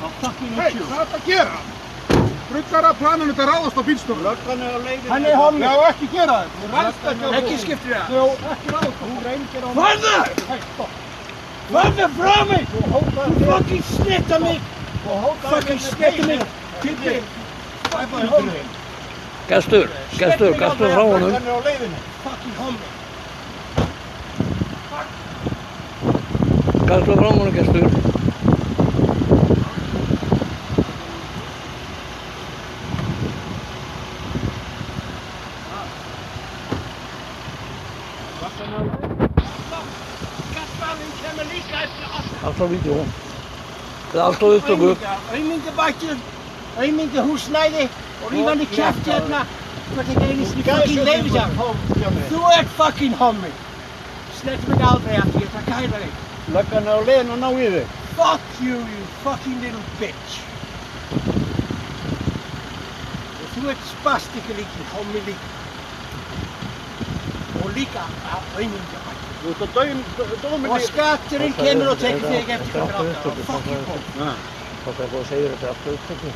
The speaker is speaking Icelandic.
Hei, hvað er þetta að gera? Bruggar að planinu þetta ráðast á bílstjóra. Löggan er á leiðinni. Hann er hommi. Já, ekki gera þetta. Þú ræðst ekki á það. Ekki skiptir það. Jú, ekki ráðast á. Þú reyndir á mig. Farðu! Hei, stopp. Farðu frá mig! Þú hótaði Þú fucking snittar mig! Þú hótaði Fucking snittar mig! Til þig! Fucking hommi. Gestur frá honum. Hann er á leiðinni. Fucking hommi! Gestur frá honum, gestur. Gassmaðurinn kemur líka eftir oss. Allt á vídeo. Það er allt á upptöku. Aumingabætur, aumingahúsnæði og rífandi kjafti hérna. Þú ert ekki einu sinni fucking leifisjafn. Þú ert fucking hommi. Snertu mig aldrei aftur, ég ætla að kæra þig. Löggan er á leiðinni og ná í þig. Fuck you, you fucking little bitch. Og þú ert spastika líka, hommi líka. Og líka á aumingabætur. Þú ert að dóminni. Og skatturinn kemur og tekur þig eftir klukkan 8. Fuck you, hommi. Hvað er það að segja þetta allt á upptöku?